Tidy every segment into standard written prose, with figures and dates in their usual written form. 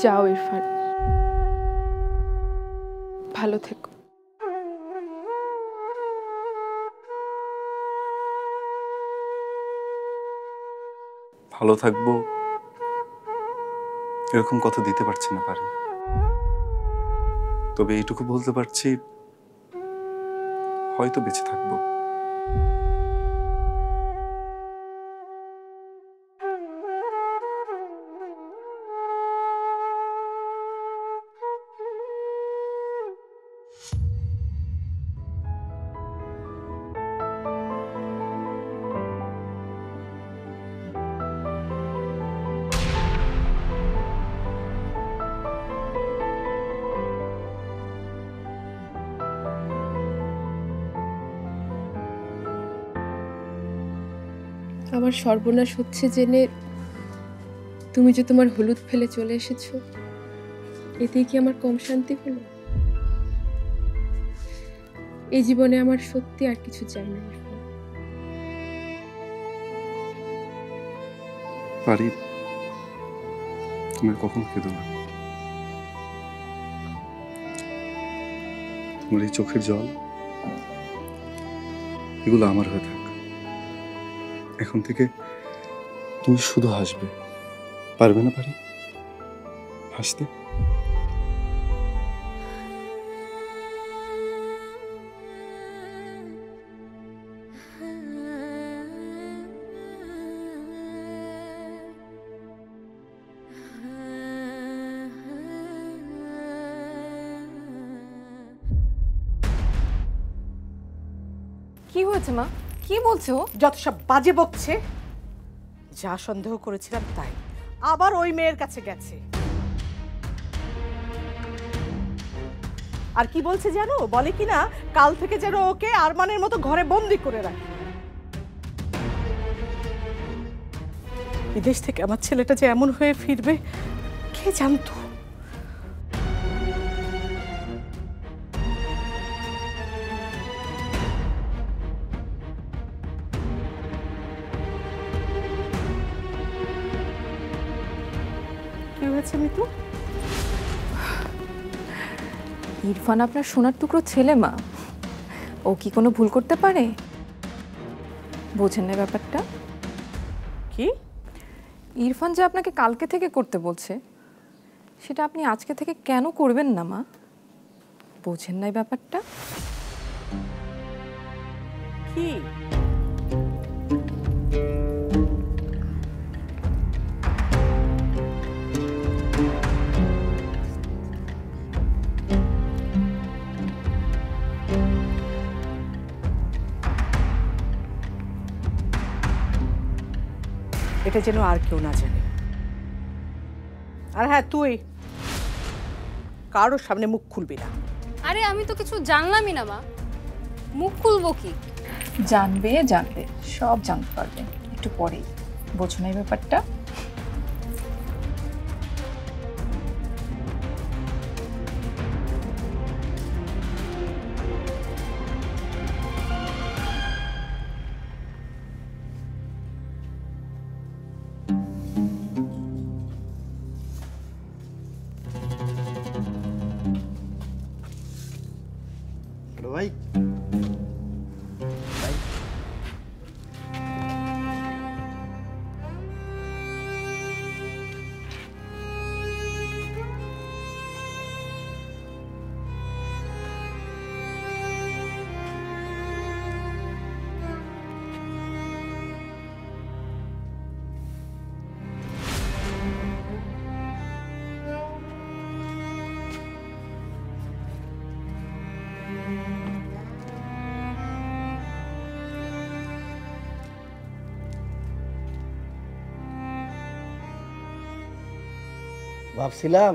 যাও ইরফান, ভালো থেকো। ভালো থাকবো এরকম কথা দিতে পারছি না পারি, তবে এইটুকু বলতে পারছি হয়তো বেঁচে থাকবো। আমার সর্বনাশ হচ্ছে জেনে তুমি যে তোমার হলুদ ফেলে চলে এসেছো, এতেই কি আমার কম শান্তি হলো? এই জীবনে আমার সত্যি আর কিছু চাই না। পারি, তুমি কখনো কেঁদো না। তোমার এই চোখের জল এগুলো আমার হয়ে থাক। এখন থেকে তুমি শুধু হাসবে, পারবে না পারি হাসতে? কি হয়েছে মা? কি বলছো? যত সব বাজে বকছে। যা সন্দেহ করেছিলাম তাই, আবার ওই মেয়ের কাছে গেছে। আর কি বলছে জানো? বলে কিনা কাল থেকে যেন ওকে আরমানের মতো ঘরে বন্দি করে রাখে। বিদেশ থেকে আমার ছেলেটা যে এমন হয়ে ফিরবে কে জানতো? কি হয়েছে মিতু? ইরফান আপনার সোনার টুকরো ছেলে মা, ও কি কোনো ভুল করতে পারে? বোঝেন না ব্যাপারটা? কি? ইরফান যে আপনাকে কালকে থেকে করতে বলছে, সেটা আপনি আজকে থেকে কেন করবেন না মা? বোঝেন না ব্যাপারটা? কি? এটা যেন আর কেউ না জানে। আর হ্যাঁ, তুই কারোর সামনে মুখ খুলবি না। আরে আমি তো কিছু জানলামই না মা, মুখ খুলবো কি? জানবে, সব জানতে পারবে একটু পরেই। বোঝো না ব্যাপারটা? ভাই ভাবছিলাম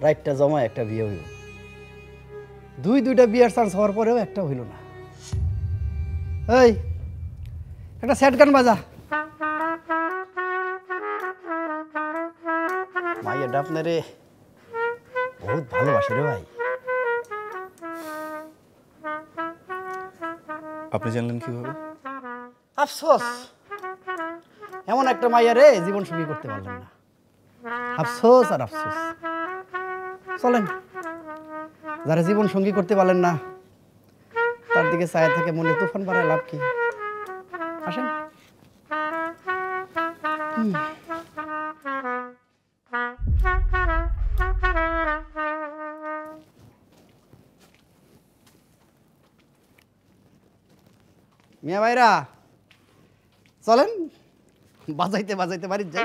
রাইটটা জমা একটা বিয়ে হইল, দুইটা বিয়ের চান্স হওয়ার পরেও একটা হইল না। এই একটা সেট গান বাজা। মাইয়াটা আপনারে বহুত ভালোবাসে রে ভাই। আপনি জানলেন কিভাবে? আফসোস, এমন একটা মাইয়া রে জীবন সঙ্গী করতে পারলেন না। আফসোস আর আফসোস। চলেন, যারা জীবন সঙ্গী করতে পারলেন না তার দিকে চায় থেকে মনে তুফান বাড়ায় লাভ কি? আসেন। মিয়া ভাইরা চলেন, বাজাইতে বাজাইতে বাড়ির যাই।